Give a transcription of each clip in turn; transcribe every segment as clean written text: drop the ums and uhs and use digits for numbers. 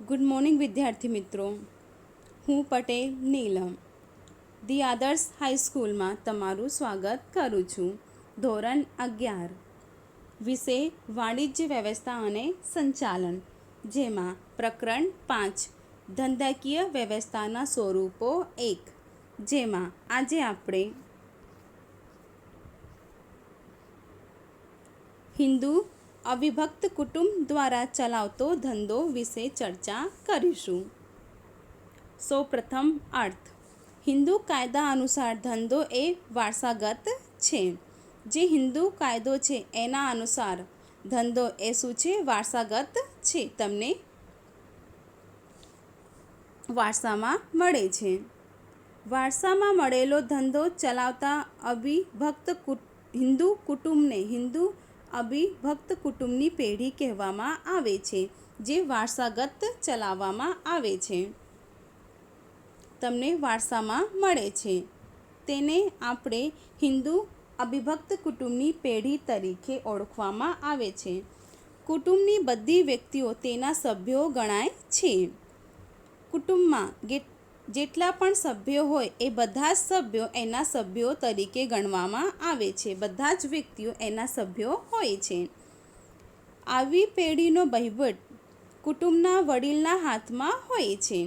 Good morning વિદ્યાર્થી મિત્રો. હું પટેલ નીલમ ધી આદર્શ હાઈસ્કૂલમાં તમારું સ્વાગત કરું છું. ધોરણ 11 વિષય વાણિજ્ય વ્યવસ્થા અને સંચાલન, જેમાં પ્રકરણ 5 ધંધાકીય વ્યવસ્થાના સ્વરૂપો 1, જેમાં આજે આપણે હિન્દુ અવિભક્ત કુટુંબ દ્વારા ચલાવતો ધંધો વિશે ચર્ચા કરીશું. સૌપ્રથમ અર્થ. હિન્દુ કાયદા અનુસાર ધંધો એ વારસાગત છે. જે હિન્દુ કાયદો છે એના અનુસાર ધંધો એ શું છે? વારસાગત છે. તમને વારસામાં મળે છે. વારસામાં મળેલો ધંધો ચલાવતા અવિભક્ત હિન્દુ કુટુંબને હિન્દુ અવિભક્ત કુટુંબની પેઢી કહેવામાં આવે છે, જે વારસાગત ચલાવવામાં આવે છે. તમને વારસામાં મળે છે તેને આપણે હિન્દુ અવિભક્ત કુટુંબની પેઢી તરીકે ઓળખવામાં આવે છે. કુટુંબની બધી વ્યક્તિઓ તેના સભ્યો ગણાય છે. કુટુંબમાં જેટલા પણ સભ્યો હોય એ બધા જ સભ્યો એના સભ્યો તરીકે ગણવામાં આવે છે. બધા જ વ્યક્તિઓ એના સભ્યો હોય છે. આવી પેઢીનો વહીવટ કુટુંબના વડીલના હાથમાં હોય છે.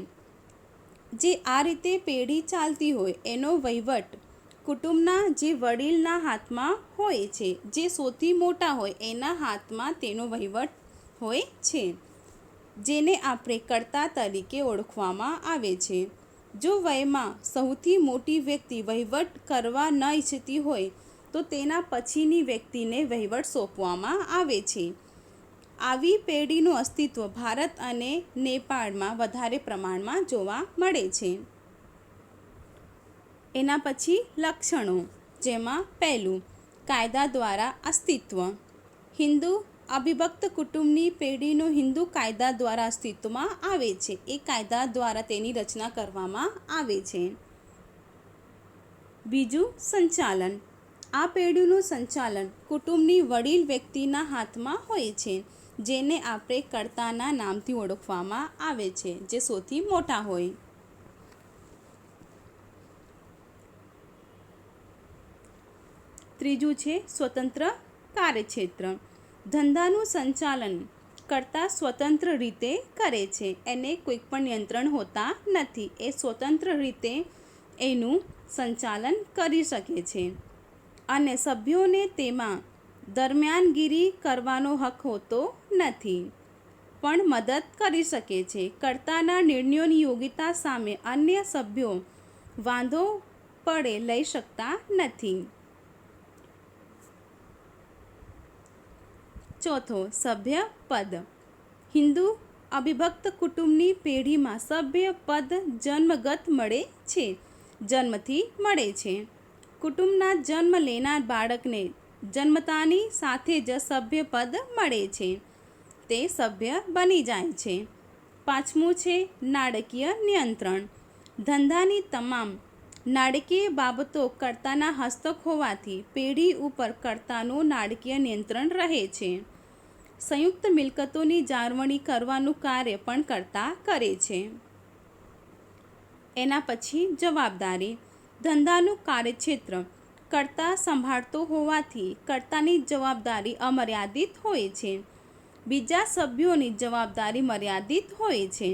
જે આ રીતે પેઢી ચાલતી હોય એનો વહીવટ કુટુંબના જે વડીલના હાથમાં હોય છે. જે સૌથી મોટા હોય એના હાથમાં તેનો વહીવટ હોય છે, જેને આપણે કર્તા તરીકે ઓળખવામાં આવે છે. જો વયમાં સૌથી મોટી વ્યક્તિ વહીવટ કરવા ન ઈચ્છતી હોય તો તેના પછીની વ્યક્તિને વહીવટ સોંપવામાં આવે છે. આવી પેઢીનું અસ્તિત્વ ભારત અને નેપાળમાં વધારે પ્રમાણમાં જોવા મળે છે. એના પછી લક્ષણો, જેમાં પહેલું કાયદા દ્વારા અસ્તિત્વ. હિન્દુ અવિભક્ત કુટુંબની પેઢીનો હિન્દુ કાયદા દ્વારા અસ્તિત્વમાં આવે છે. એ કાયદા દ્વારા તેની રચના કરવામાં આવે છે. બીજું સંચાલન. આ પેઢીનું સંચાલન કુટુંબની વડીલ વ્યક્તિના હાથમાં હોય છે, જેને આપણે કર્તાના નામથી ઓળખવામાં આવે છે, જે સૌથી મોટા હોય. ત્રીજું છે સ્વતંત્ર કાર્યક્ષેત્ર. ધંધાનું સંચાલન કરતા સ્વતંત્ર રીતે કરે છે. એને કોઈ પણ નિયંત્રણ હોતા નથી. એ સ્વતંત્ર રીતે એનું સંચાલન કરી શકે છે અને સભ્યોને તેમાં દરમિયાનગીરી કરવાનો હક હોતો નથી, પણ મદદ કરી શકે છે. કર્તાના નિર્ણયોની યોગ્યતા સામે અન્ય સભ્યો વાંધો પડે લઈ શકતા નથી. ચોથો સભ્ય પદ. હિન્દુ અવિભક્ત કુટુંબની પેઢીમાં સભ્ય પદ જન્મગત મળે છે, જન્મથી મળે છે. કુટુંબના જન્મ લેનાર બાળકને જન્મતાની સાથે જ સભ્ય પદ મળે છે. તે સભ્ય બની જાય છે. પાંચમું છે નાણાકીય નિયંત્રણ. ધંધાની તમામ નાણાકીય બાબતો કર્તાના હસ્તક હોવાથી પેઢી ઉપર કર્તાનું નાણાકીય નિયંત્રણ રહે છે. સંયુક્ત મિલકતોની જાળવણી કરવાનું કાર્ય પણ કર્તા કરે છે. એના પછી જવાબદારી. ધંધાનું કાર્યક્ષેત્ર કર્તા સંભાળતો હોવાથી કર્તાની જવાબદારી અમર્યાદિત હોય છે. બીજા સભ્યોની જવાબદારી મર્યાદિત હોય છે.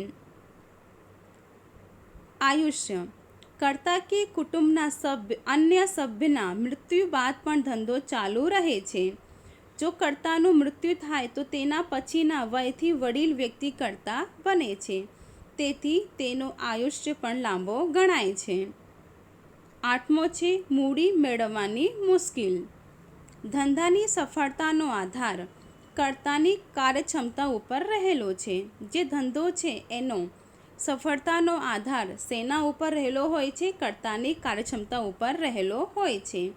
આયુષ્ય. કર્તા કે કુટુંબના અન્ય સભ્યના મૃત્યુ બાદ પણ ધંધો ચાલુ રહે છે. જો કર્તાનું મૃત્યુ થાય તો તેના પછીના વયથી વડીલ વ્યક્તિ કર્તા બને છે, તેથી તેનો આયુષ્ય પણ લાંબો ગણાય છે. આઠમો છે મૂડી મેળવવાની મુશ્કેલ. ધંધાની સફળતાનો આધાર કર્તાની કાર્યક્ષમતા ઉપર રહેલો છે. જે ધંધો છે એનો સફળતાનો આધાર શેના ઉપર રહેલો હોય છે? કર્તાની કાર્યક્ષમતા ઉપર રહેલો હોય છે.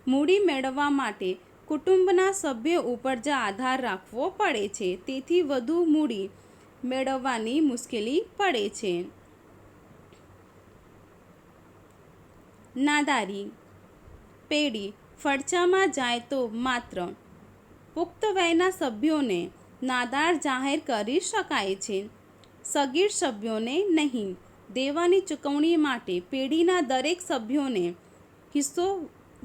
મૂડી મેળવવા માટે કુટુંબના સભ્યો ઉપર જ આધાર રાખવો પડે છે, તેથી વધુ મૂડી મેળવવાની મુશ્કેલી પડે છે. નાદારી. પેઢી ફડચામાં જાય તો માત્ર પુખ્ત વયના સભ્યોને નાદાર જાહેર કરી શકાય છે. સગીર સભ્યોને નહીં. દેવાની ચૂકવણી માટે પેઢીના દરેક સભ્યોને હિસ્સો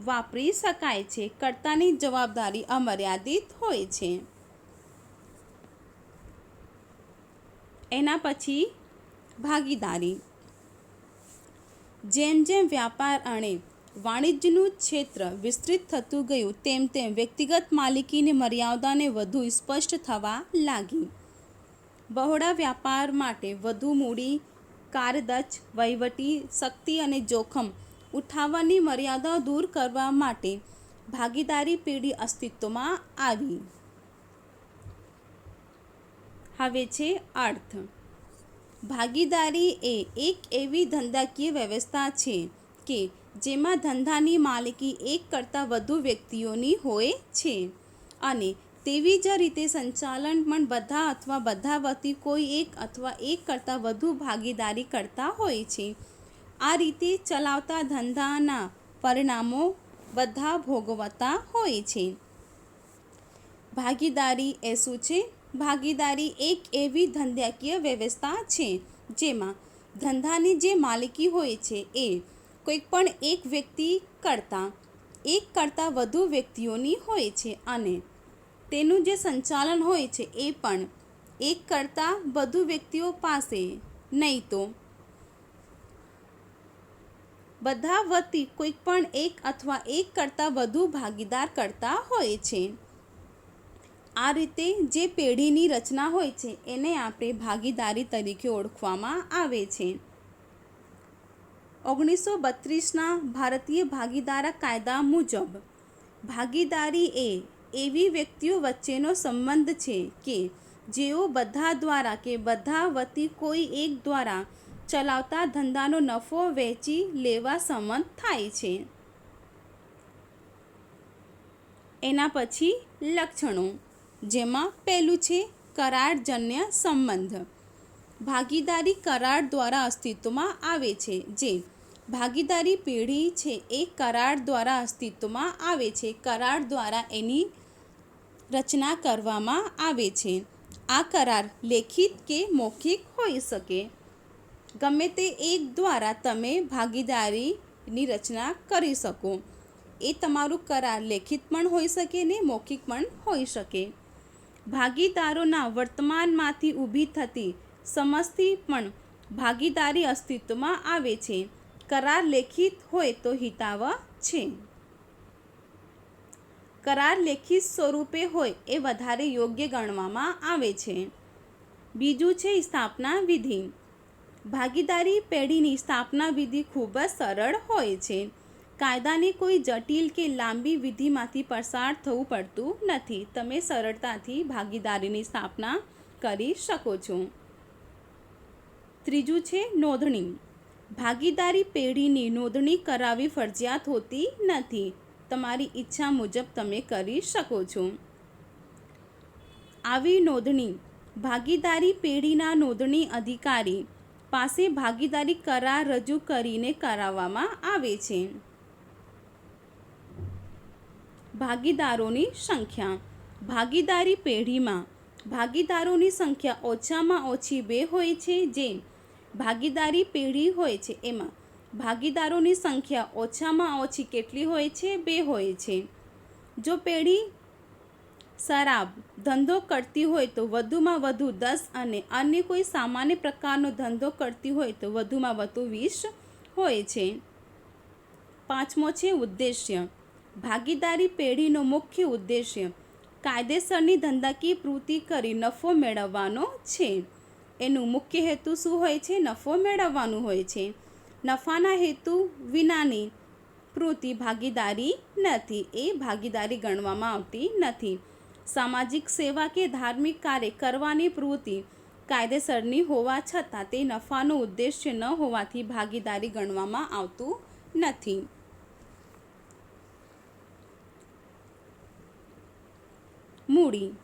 વાપરી શકાય છે. કર્તાની જવાબદારી અમર્યાદિત હોય છે. એના પછી ભાગીદારી. જેમ જેમ વ્યાપાર અને વાણિજ્યનું ક્ષેત્ર વિસ્તૃત થતું ગયું તેમ તેમ વ્યક્તિગત માલિકીની મર્યાદાને વધુ સ્પષ્ટ થવા લાગી. બહોળા વ્યાપાર માટે વધુ મૂડી, કારદચ, વહીવટી શક્તિ અને જોખમ ઉઠાવવાની મર્યાદાઓ દૂર કરવા માટે ભાગીદારી પેઢી અસ્તિત્વમાં આવી. હવે છે અર્થ. ભાગીદારી એ એક એવી ધંધાકીય વ્યવસ્થા છે કે જેમાં ધંધાની માલિકી એક કરતાં વધુ વ્યક્તિઓની હોય છે અને તેવી જ રીતે સંચાલન પણ બધા અથવા બધા વતી કોઈ એક અથવા એક કરતાં વધુ ભાગીદારી કરતા હોય છે. આ રીતે ચલાવતા ધંધાના પરિણામો બધા ભોગવતા હોય છે. ભાગીદારી એ શું છે? ભાગીદારી એક એવી ધંધાકીય વ્યવસ્થા છે જેમાં ધંધાની જે માલિકી હોય છે એ કોઈક પણ એક વ્યક્તિ કરતાં એક કરતાં વધુ વ્યક્તિઓની હોય છે અને તેનું જે સંચાલન હોય છે એ પણ એક કરતાં વધુ વ્યક્તિઓ પાસે નહીં તો બધા વતી કોઈક પણ એક અથવા એક કરતાં વધુ ભાગીદાર કરતા હોય છે. આ રીતે જે પેઢીની રચના હોય છે એને આપણે ભાગીદારી તરીકે ઓળખવામાં આવે છે. 1932ના ભારતીય ભાગીદારા કાયદા મુજબ ભાગીદારી એ એવી વ્યક્તિઓ વચ્ચેનો સંબંધ છે કે જેઓ બધા દ્વારા કે બધા વતી કોઈ એક દ્વારા ચલાવતા ધંધાનો નફો વહેંચી લેવા સંમત થાય છે. એના પછી લક્ષણો, જેમાં પહેલું છે કરારજન્ય સંબંધ. ભાગીદારી કરાર દ્વારા અસ્તિત્વમાં આવે છે. જે ભાગીદારી પેઢી છે એ કરાર દ્વારા અસ્તિત્વમાં આવે છે. કરાર દ્વારા એની રચના કરવામાં આવે છે. આ કરાર લેખિત કે મૌખિક હોઈ શકે. ગમે તે એક દ્વારા તમે ભાગીદારીની રચના કરી શકો. એ તમારું કરાર લેખિત પણ હોઈ શકે ને મૌખિક પણ હોઈ શકે. ભાગીદારોના વર્તમાનમાંથી ઊભી થતી સમજથી પણ ભાગીદારી અસ્તિત્વમાં આવે છે. કરાર લેખિત હોય તો હિતાવહ છે. કરાર લેખિત સ્વરૂપે હોય એ વધારે યોગ્ય ગણવામાં આવે છે. બીજું છે સ્થાપના વિધિ. ભાગીદારી પેઢીની સ્થાપના વિધિ ખૂબ જ સરળ હોય છે. કાયદાની કોઈ જટિલ કે લાંબી વિધિમાંથી પસાર થવું પડતું નથી. તમે સરળતાથી ભાગીદારીની સ્થાપના કરી શકો છો. ત્રીજું છે નોંધણી. ભાગીદારી પેઢીની નોંધણી કરાવવી ફરજિયાત હોતી નથી. તમારી ઈચ્છા મુજબ તમે કરી શકો છો. આવી નોંધણી ભાગીદારી પેઢીના નોંધણી અધિકારી પાસે ભાગીદારી કરાર રજૂ કરીને કરાવવામાં આવે છે. ભાગીદારોની સંખ્યા. ભાગીદારી પેઢીમાં ભાગીદારોની સંખ્યા ઓછામાં ઓછી 2 હોય છે. જે ભાગીદારી પેઢી હોય છે એમાં ભાગીદારોની સંખ્યા ઓછામાં ઓછી કેટલી હોય છે? 2 હોય છે. જો પેઢી શરાબ ધંધો કરતી હોય તો વધુમાં વધુ 10 અને અન્ય કોઈ સામાન્ય પ્રકારનો ધંધો કરતી હોય તો વધુમાં વધુ 20 હોય છે. પાંચમો છે ઉદ્દેશ્ય. ભાગીદારી પેઢીનો મુખ્ય ઉદ્દેશ્ય કાયદેસરની ધંધાકીય પ્રવૃત્તિ કરી નફો મેળવવાનો છે. એનું મુખ્ય હેતુ શું હોય છે? નફો મેળવવાનું હોય છે. નફાના હેતુ વિનાની પ્રવૃત્તિ ભાગીદારી નથી. એ ભાગીદારી ગણવામાં આવતી નથી. સામાજિક સેવા કે ધાર્મિક કાર્ય કરવાની પ્રવૃત્તિ કાયદેસરની હોવા છતાં તે નફાનો ઉદ્દેશ્ય ન હોવાથી ભાગીદારી ગણવામાં આવતું નથી. મૂડી.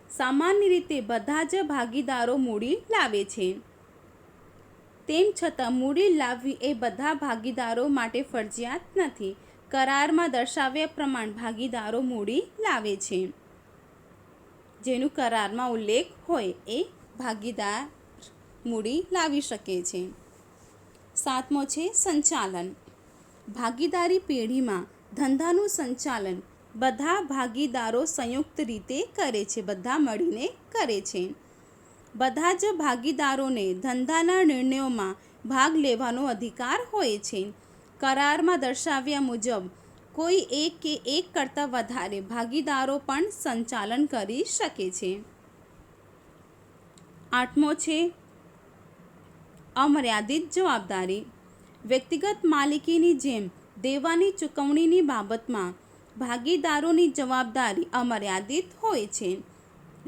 સામાન્ય રીતે બધા જ ભાગીદારો મૂડી લાવે છે. તેમ છતાં મૂડી લાવવી એ બધા ભાગીદારો માટે ફરજિયાત નથી. કરારમાં દર્શાવ્યા પ્રમાણે ભાગીદારો મૂડી લાવે છે. જેનું કરારમાં ઉલ્લેખ હોય એ ભાગીદાર મૂડી લાવી શકે છે. 7મો છે સંચાલન. ભાગીદારી પેઢીમાં ધંધાનું સંચાલન બધા ભાગીદારો સંયુક્ત રીતે કરે છે, બધા મળીને કરે છે. બધા જ ભાગીદારોને ધંધાના નિર્ણયોમાં ભાગ લેવાનો અધિકાર હોય છે. કરારમાં દર્શાવ્યા મુજબ કોઈ એક કે એક કરતાં વધારે ભાગીદારો પણ સંચાલન કરી શકે છે. 8મો છે અમર્યાદિત જવાબદારી. વ્યક્તિગત માલિકીની જેમ દેવાની ચૂકવણીની બાબતમાં ભાગીદારોની જવાબદારી અમર્યાદિત હોય છે.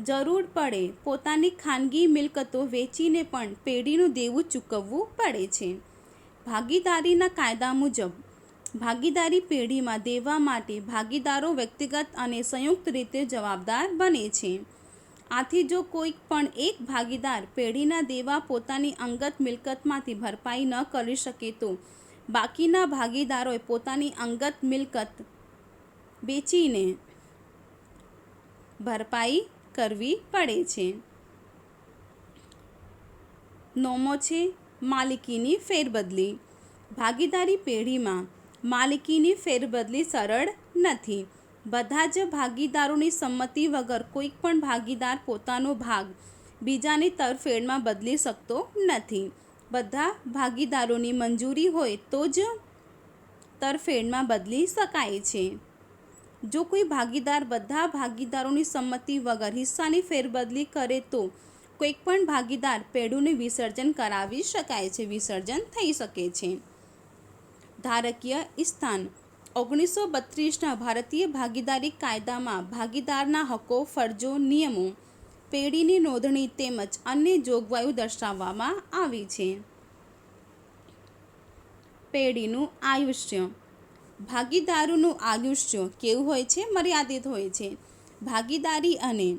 જરૂર પડે પોતાની ખાનગી મિલકતો વેચીને પણ પેઢીનું દેવું ચૂકવવું પડે છે. ભાગીદારીના કાયદા મુજબ ભાગીદારી પેઢીમાં દેવા માટે ભાગીદારો વ્યક્તિગત અને સંયુક્ત રીતે જવાબદાર બને છે. આથી જો કોઈ પણ એક ભાગીદાર પેઢીના દેવા પોતાની અંગત મિલકતમાંથી ભરપાઈ ન કરી શકે તો બાકીના ભાગીદારોએ પોતાની અંગત મિલકત વેચીને ભરપાઈ કરવી પડે છે. 9મો છે માલિકીની ફેરબદલી. ભાગીદારી પેઢીમાં માલિકીની ફેરબદલી સરળ નથી. બધા જ ભાગીદારોની સંમતિ વગર કોઈ પણ ભાગીદાર પોતાનો ભાગ બીજાની તરફેણમાં બદલી શકતો નથી. બધા ભાગીદારોની મંજૂરી હોય તો જ તરફેણમાં બદલી શકાય છે. જો કોઈ ભાગીદાર બધા ભાગીદારોની સંમતિ વગર હિસ્સાની ફેરબદલી કરે તો કોઈક પણ ભાગીદાર પેઢીનું વિસર્જન કરાવી શકાય છે, વિસર્જન થઈ શકે છે. ધારકીય સ્થાન. 1932ના ભારતીય ભાગીદારી કાયદામાં ભાગીદારના હકો, ફરજો, નિયમો, પેઢીની નોંધણી તેમજ અન્ય જોગવાઈઓ દર્શાવવામાં આવી છે. પેઢીનું આયુષ્ય. ભાગીદારોનું આયુષ્ય કેવું હોય છે? મર્યાદિત હોય છે. ભાગીદારી અને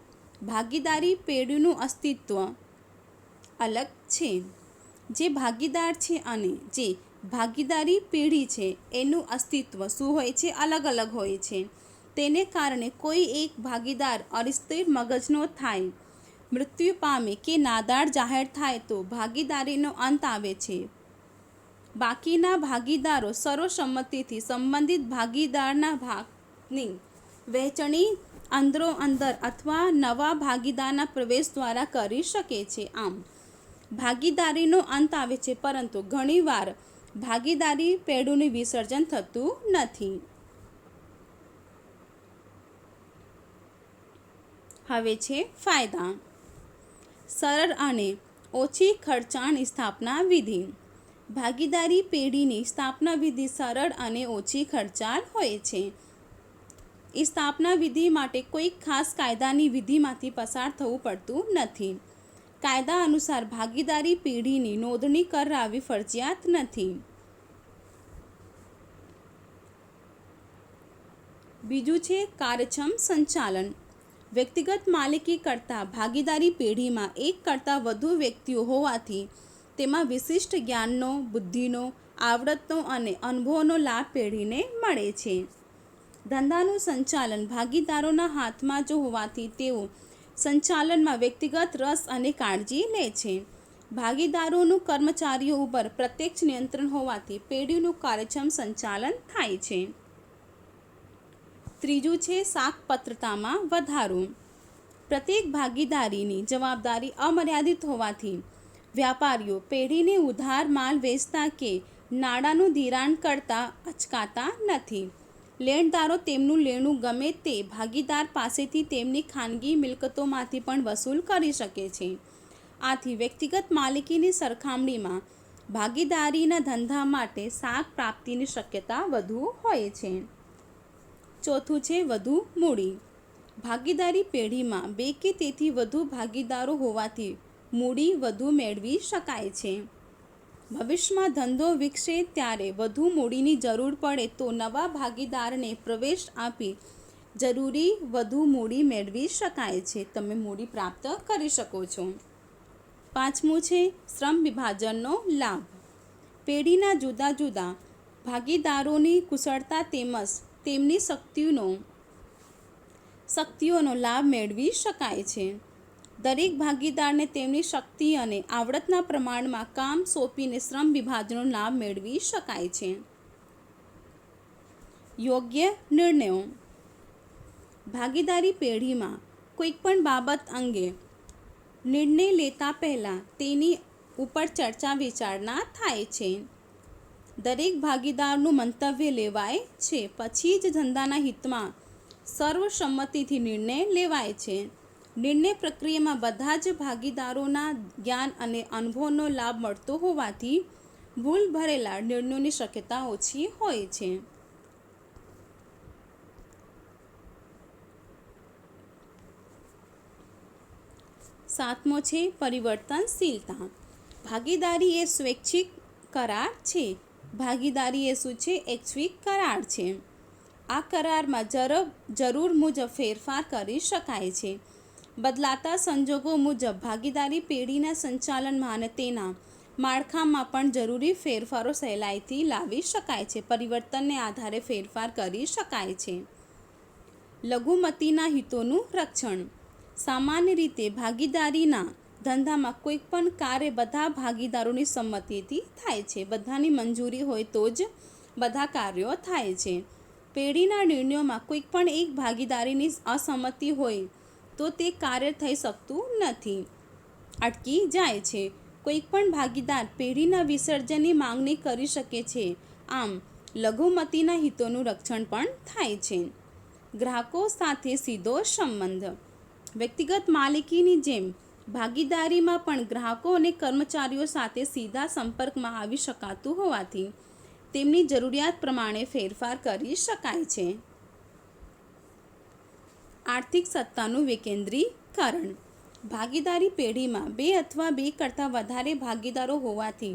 ભાગીદારી પેઢીનું અસ્તિત્વ અલગ છે. જે ભાગીદાર છે અને જે ભાગીદારી પેઢી છે એનું અસ્તિત્વ શું હોય છે? અલગ અલગ હોય છે. તેને કારણે કોઈ એક ભાગીદાર અસ્થિર મગજનો થાય, મૃત્યુ પામે કે નાદાર જાહેર થાય તો ભાગીદારીનો અંત આવે છે. બાકીના ભાગીદારો સર્વસંમતિથી સંબંધિત ભાગીદારના ભાગની વહેંચણી અંદરોઅંદર અથવા નવા ભાગીદારના પ્રવેશ દ્વારા કરી શકે છે. આમ ભાગીદારીનો અંત આવે છે, પરંતુ ઘણીવાર ભાગીદારી પેઢીનું વિસર્જન થતું નથી. હવે છે ફાયદા. સરળ અને ઓછી ખર્ચાળ સ્થાપના વિધિ. ભાગીદારી પેઢીની સ્થાપના વિધિ સરળ અને ઓછી ખર્ચાળ હોય છે. સ્થાપના વિધિ માટે કોઈ ખાસ કાયદાની વિધિમાંથી પસાર થવું પડતું નથી. કાયદા અનુસાર ભાગીદારી પેઢીની નોંધણી કરાવવી ફરજિયાત નથી. બીજું છે કાર્યક્ષમ સંચાલન. વ્યક્તિગત માલિકી કરતાં ભાગીદારી પેઢીમાં એક કરતાં વધુ વ્યક્તિઓ હોવાથી તેમાં વિશિષ્ટ જ્ઞાનનો, બુદ્ધિનો, આવડતનો અને અનુભવનો લાભ પેઢીને મળે છે. ધંધાનું સંચાલન ભાગીદારોના હાથમાં જ હોવાથી તેઓ સંચાલનમાં વ્યક્તિગત રસ અને કાળજી લે છે. ભાગીદારોનું કર્મચારીઓ ઉપર પ્રત્યક્ષ નિયંત્રણ હોવાથી પેઢીનું કાર્યક્ષમ સંચાલન થાય છે. ત્રીજું છે શાખપત્રતામાં વધારો. પ્રત્યેક ભાગીદારીની જવાબદારી અમર્યાદિત હોવાથી વ્યાપારીઓ પેઢીને ઉધાર માલ વેચતા કે નાણાંનું ધિરાણ કરતા અચકાતા નથી. લેણદારો તેમનું લેણું ગમે તે ભાગીદાર પાસેથી તેમની ખાનગી મિલકતોમાંથી પણ વસૂલ કરી શકે છે. આથી વ્યક્તિગત માલિકીની સરખામણીમાં ભાગીદારીના ધંધા માટે શાખ પ્રાપ્તિની શક્યતા વધુ હોય છે. ચોથું છે વધુ મૂડી. ભાગીદારી પેઢીમાં બે કે તેથી વધુ ભાગીદારો હોવાથી મૂડી વધુ મેળવી શકાય છે. ભવિષ્યમાં ધંધો વિકસે ત્યારે વધુ મૂડીની જરૂર પડે તો નવા ભાગીદારને પ્રવેશ આપી જરૂરી વધુ મૂડી મેળવી શકાય છે. તમે મૂડી પ્રાપ્ત કરી શકો છો. પાંચમું છે શ્રમ વિભાજનનો લાભ. પેઢીના જુદા જુદા ભાગીદારોની કુશળતા તેમજ તેમની શક્તિઓનો લાભ મેળવી શકાય છે. દરેક ભાગીદારને તેમની શક્તિ અને આવડતના પ્રમાણમાં કામ સોંપીને શ્રમ વિભાજનનો લાભ મેળવી શકાય છે. યોગ્ય નિર્ણયો. ભાગીદારી પેઢીમાં કોઈક પણ બાબત અંગે નિર્ણય લેતા પહેલાં તેની ઉપર ચર્ચા વિચારણા થાય છે. દરેક ભાગીદારનું મંતવ્ય લેવાય છે, પછી જ ધંધાના હિતમાં સર્વસંમતિથી નિર્ણય લેવાય છે. નિર્ણય પ્રક્રિયામાં બધા જ ભાગીદારોના જ્ઞાન અને અનુભવનો લાભ મળતો હોવાથી ભૂલ ભરેલા નિર્ણયોની શક્યતા ઓછી હોય છે. 7મો છે પરિવર્તનશીલતા. ભાગીદારી એ સ્વૈચ્છિક કરાર છે. ભાગીદારી એ શું છે? ઐચ્છિક કરાર છે. આ કરારમાં જરૂર મુજબ ફેરફાર કરી શકાય છે. બદલાતા સંજોગો મુજબ ભાગીદારી પેઢીના સંચાલનમાં અને તેના માળખામાં પણ જરૂરી ફેરફારો સહેલાઈથી લાવી શકાય છે. પરિવર્તનને આધારે ફેરફાર કરી શકાય છે. લઘુમતીના હિતોનું રક્ષણ. સામાન્ય રીતે ભાગીદારીના ધંધામાં કોઈ પણ કાર્ય બધા ભાગીદારોની સંમતિથી થાય છે. બધાની મંજૂરી હોય તો જ બધા કાર્યો થાય છે. પેઢીના નિર્ણયોમાં કોઈક પણ એક ભાગીદારીની અસંમતિ હોય તો તે કાર્ય થઈ શકતું નથી, અટકી જાય છે. કોઈક પણ ભાગીદાર પેઢીના વિસર્જનની માંગણી કરી શકે છે. આમ લઘુમતીના હિતોનું રક્ષણ પણ થાય છે. ગ્રાહકો સાથે સીધો સંબંધ. વ્યક્તિગત માલિકીની જેમ ભાગીદારીમાં પણ ગ્રાહકો અને કર્મચારીઓ સાથે સીધા સંપર્કમાં આવી શકાતું હોવાથી તેમની જરૂરિયાત પ્રમાણે ફેરફાર કરી શકાય છે. આર્થિક સત્તાનું વિકેન્દ્રીકરણ. ભાગીદારી પેઢીમાં 2 અથવા 2 કરતાં વધારે ભાગીદારો હોવાથી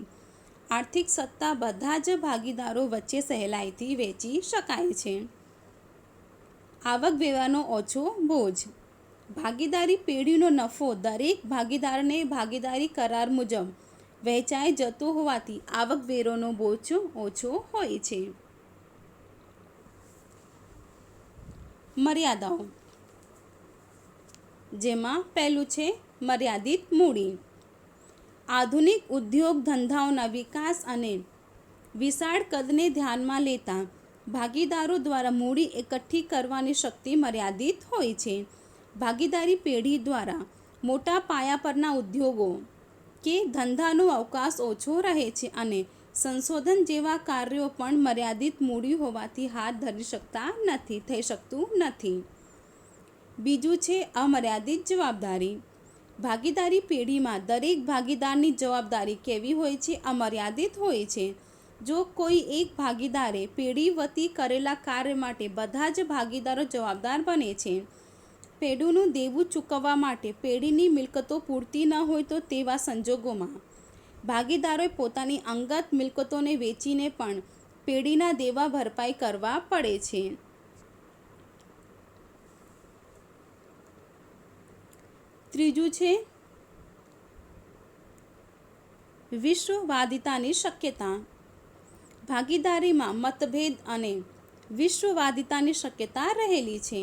આર્થિક સત્તા બધા જ ભાગીદારો વચ્ચે સહેલાઈથી વહેંચી શકાય છે. આવક વ્યવહારનો ઓછો બોજ. ભાગીદારી પેઢીનો નફો દરેક ભાગીદારને ભાગીદારી કરાર મુજબ વહેંચાઈ જતો હોવાથી આવક વેરોનો બોજ ઓછો હોય છે. મર્યાદાઓ, જેમાં પહેલું છે મર્યાદિત મૂડી. આધુનિક ઉદ્યોગ ધંધાઓના વિકાસ અને વિશાળ કદને ધ્યાનમાં લેતા ભાગીદારો દ્વારા મૂડી એકઠી કરવાની શક્તિ મર્યાદિત હોય છે. ભાગીદારી પેઢી દ્વારા મોટા પાયા પરના ઉદ્યોગો કે ધંધાનો અવકાશ ઓછો રહે છે અને સંશોધન જેવા કાર્યો પણ મર્યાદિત મૂડી હોવાથી હાથ થઈ શકતું નથી. બીજું છે અમર્યાદિત જવાબદારી. ભાગીદારી પેઢીમાં દરેક ભાગીદારની જવાબદારી કેવી હોય છે? અમર્યાદિત હોય છે. જો કોઈ એક ભાગીદારે પેઢી વતી કરેલા કાર્ય માટે બધા જ ભાગીદારો જવાબદાર બને છે. પેઢીનું દેવું ચૂકવવા માટે પેઢીની મિલકતો પૂરતી ન હોય તો તેવા સંજોગોમાં ભાગીદારોએ પોતાની અંગત મિલકતોને વેચીને પણ પેઢીના દેવા ભરપાઈ કરવા પડે છે. ત્રીજું છે વિશ્વવાદિતાની શક્યતા. ભાગીદારીમાં મતભેદ અને વિશ્વવાદિતાની શક્યતા રહેલી છે.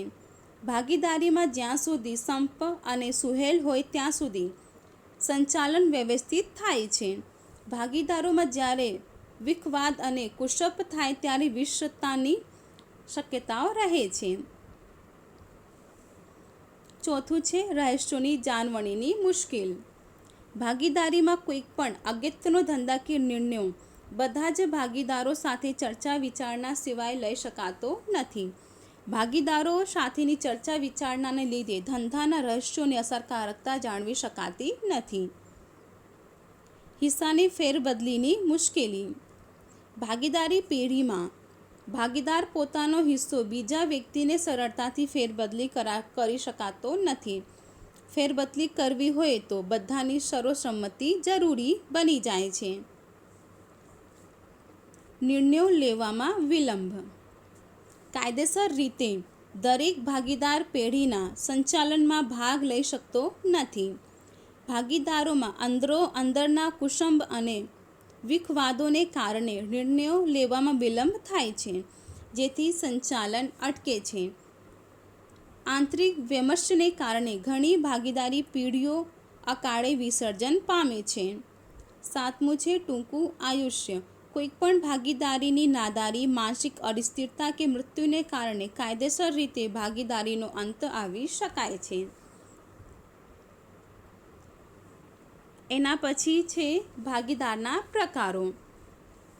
ભાગીદારીમાં જ્યાં સુધી સંપ અને સુહેલ હોય ત્યાં સુધી સંચાલન વ્યવસ્થિત થાય છે. ભાગીદારોમાં જ્યારે વિખવાદ અને કુશપ થાય ત્યારે વિશ્વતાની શક્યતાઓ રહે છે. ચોથું છે રહસ્યોની જાળવણીની મુશ્કેલ. ભાગીદારીમાં કોઈક પણ અગત્યનો ધંધાકીય નિર્ણયો બધા જ ભાગીદારો સાથે ચર્ચા વિચારણા સિવાય લઈ શકાતો નથી. ભાગીદારો સાથેની ચર્ચા વિચારણાને લીધે ધંધાના રહસ્યોની અસરકારકતા જાણવી શકાતી નથી. હિસ્સાની ફેરબદલીની મુશ્કેલી. ભાગીદારી પેઢીમાં ભાગીદાર પોતાનો હિસ્સો બીજા વ્યક્તિને સરળતાથી ફેરબદલી કરી શકાતો નથી. ફેરબદલી કરવી હોય તો બધાની સર્વસંમતિ જરૂરી બની જાય છે. નિર્ણયો લેવામાં વિલંબ. કાયદેસર રીતે દરેક ભાગીદાર પેઢીના સંચાલનમાં ભાગ લઈ શકતો નથી. ભાગીદારોમાં અંદરના કુસંબ અને વિખવાદોને કારણે નિર્ણયો લેવામાં વિલંબ થાય છે, જેથી સંચાલન અટકે છે. આંતરિક વૈમનસ્યને કારણે ઘણી ભાગીદારી પેઢીઓ અકાળે વિસર્જન પામે છે. 7મું છે ટૂંકું આયુષ્ય. કોઈપણ ભાગીદારીની નાદારી, માનસિક અસ્થિરતા કે મૃત્યુને કારણે કાયદેસર રીતે ભાગીદારીનો અંત આવી શકાય છે. એના પછી છે ભાગીદારના પ્રકારો.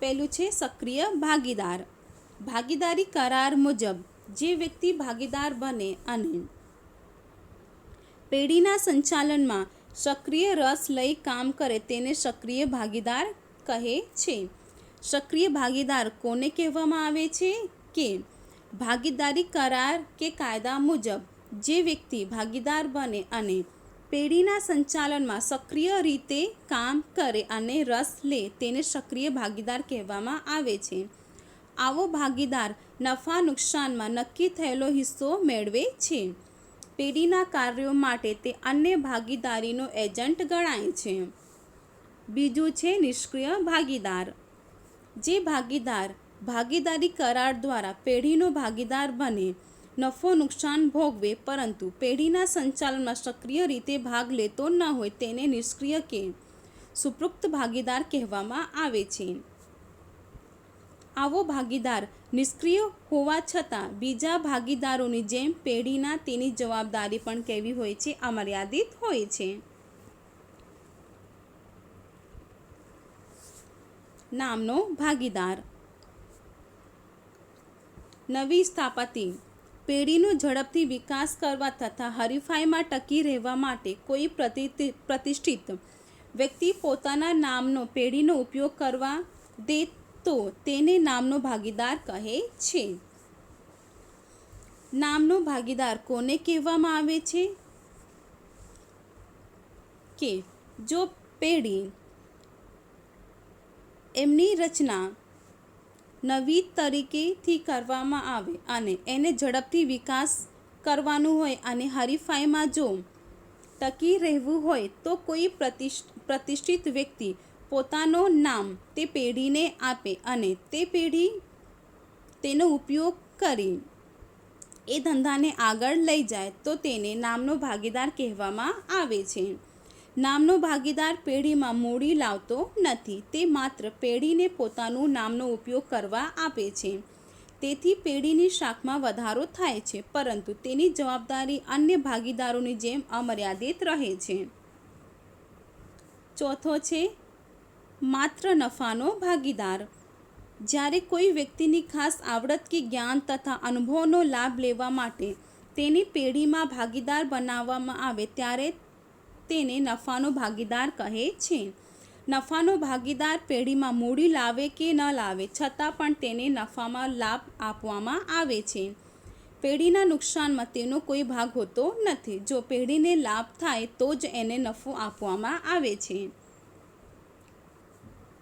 પહેલું છે સક્રિય ભાગીદાર. ભાગીદારી કરાર મુજબ જે વ્યક્તિ ભાગીદાર બને અને પેઢીના સંચાલનમાં સક્રિય રસ લઈ કામ કરે તેને સક્રિય ભાગીદાર કહે છે. સક્રિય ભાગીદાર કોને કહેવામાં આવે છે કે ભાગીદારી કરાર કે કાયદા મુજબ જે વ્યક્તિ ભાગીદાર બને અને પેઢીના સંચાલનમાં સક્રિય રીતે કામ કરે અને રસ લે તેને સક્રિય ભાગીદાર કહેવામાં આવે છે. આવો ભાગીદાર નફા નુકસાનમાં નક્કી થયેલો હિસ્સો મેળવે છે. પેઢીના કાર્યો માટે તે અન્ય ભાગીદારીનો એજન્ટ ગણાય છે. બીજું છે નિષ્ક્રિય ભાગીદાર. જે ભાગીદાર ભાગીદારી કરાર દ્વારા પેઢીનો ભાગીદાર બને, નફો નુકસાન ભોગવે પરંતુ પેઢીના સંચાલનમાં સક્રિય રીતે ભાગ લેતો ન હોય તેને નિષ્ક્રિય કે સુપૃક્ત ભાગીદાર કહેવામાં આવે છે. આવો ભાગીદાર નિષ્ક્રિય હોવા છતાં બીજા ભાગીદારોની જેમ પેઢીના તેની જવાબદારી પણ કેવી હોય છે? અમર્યાદિત હોય છે. નામનો ભાગીદાર. નવી સ્થાપતિ. પેઢીનો ઝડપથી વિકાસ કરવા તથા હરીફાઈમાં ટકી રહેવા માટે કોઈ પ્રતિષ્ઠિત વ્યક્તિ પોતાના નામનો પેઢીનો ઉપયોગ કરવા દે તો તેને નામનો ભાગીદાર કહે છે. નામનો ભાગીદાર કોને કહેવામાં આવે છે કે જો પેઢી એમની રચના નવી તરીકેથી કરવામાં આવે અને એને ઝડપથી વિકાસ કરવાનું હોય અને હરીફાઈમાં જો ટકી રહેવું હોય તો કોઈ પ્રતિષ્ઠિત વ્યક્તિ પોતાનું નામ તે પેઢીને આપે અને તે પેઢી તેનો ઉપયોગ કરી એ ધંધાને આગળ લઈ જાય તો તેને નામનો ભાગીદાર કહેવામાં આવે છે. નામનો ભાગીદાર પેઢીમાં મૂડી લાવતો નથી, તે માત્ર પેઢીને પોતાનું નામનો ઉપયોગ કરવા આપે છે. તેથી પેઢીની શાખમાં વધારો થાય છે પરંતુ તેની જવાબદારી અન્ય ભાગીદારોની જેમ અમર્યાદિત રહે છે. ચોથો છે માત્ર નફાનો ભાગીદાર. જ્યારે કોઈ વ્યક્તિની ખાસ આવડત કે જ્ઞાન તથા અનુભવનો લાભ લેવા માટે તેની પેઢીમાં ભાગીદાર બનાવવામાં આવે ત્યારે તેને નફાનો ભાગીદાર કહે છે. નફાનો ભાગીદાર પેઢીમાં મૂડી લાવે કે ન લાવે છતાં પણ તેને નફામાં લાભ આપવામાં આવે છે. પેઢીના નુકસાનમાં તેનો કોઈ ભાગ હોતો નથી. જો પેઢીને લાભ થાય તો જ એને નફો આપવામાં આવે છે.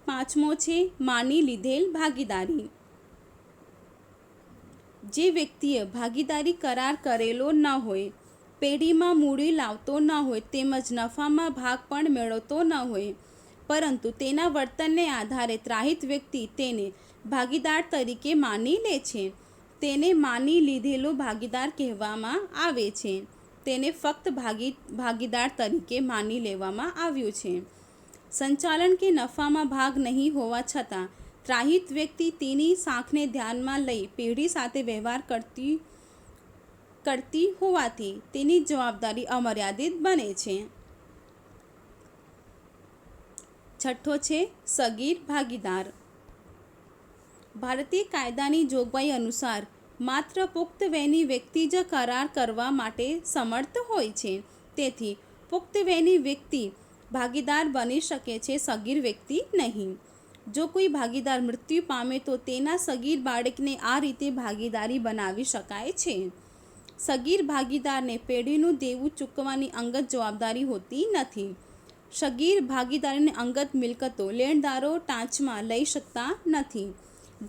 પાંચમો છે માની લીધેલ ભાગીદારી. જે વ્યક્તિએ ભાગીદારી કરાર કરેલો ન હોય, પેઢીમાં મૂડી લાવતો ન હોય તેમજ નફામાં ભાગ પણ મેળવતો ન હોય પરંતુ તેના વર્તનને આધારે ત્રાહિત વ્યક્તિ તેને ભાગીદાર તરીકે માની લે છે તેને માની લીધેલો ભાગીદાર કહેવામાં આવે છે. તેને ફક્ત ભાગીદાર તરીકે માની લેવામાં આવ્યું છે. સંચાલન કે નફામાં ભાગ નહીં હોવા છતાં ત્રાહિત વ્યક્તિ તેની સાખને ધ્યાનમાં લઈ પેઢી સાથે વ્યવહાર કરતી હોવાથી તેની જવાબદારી અમર્યાદિત બને છે. છઠ્ઠો છે સગીર ભાગીદાર. ભારતીય કાયદાની જોગવાઈ અનુસાર માત્ર પુખ્ત વયની વ્યક્તિ જ કરાર કરવા માટે સમર્થ હોય છે. તેથી પુખ્ત વયની વ્યક્તિ ભાગીદાર બની શકે છે, સગીર વ્યક્તિ નહીં. જો કોઈ ભાગીદાર મૃત્યુ પામે તો તેના સગીર બાળકને આ રીતે ભાગીદારી બનાવી શકાય છે. સગીર ભાગીદારને પેઢીનું દેવું ચૂકવવાની અંગત જવાબદારી હોતી નથી. સગીર ભાગીદારની અંગત મિલકતો લેણદારો ટાંચમાં લઈ શકતા નથી.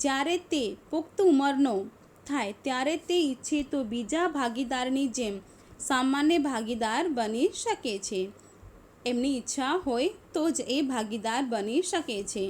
જ્યારે તે પુખ્ત ઉંમરનો થાય ત્યારે તે ઈચ્છે તો બીજા ભાગીદારની જેમ સામાન્ય ભાગીદાર બની શકે છે. એમની ઈચ્છા હોય તો જ એ ભાગીદાર બની શકે છે.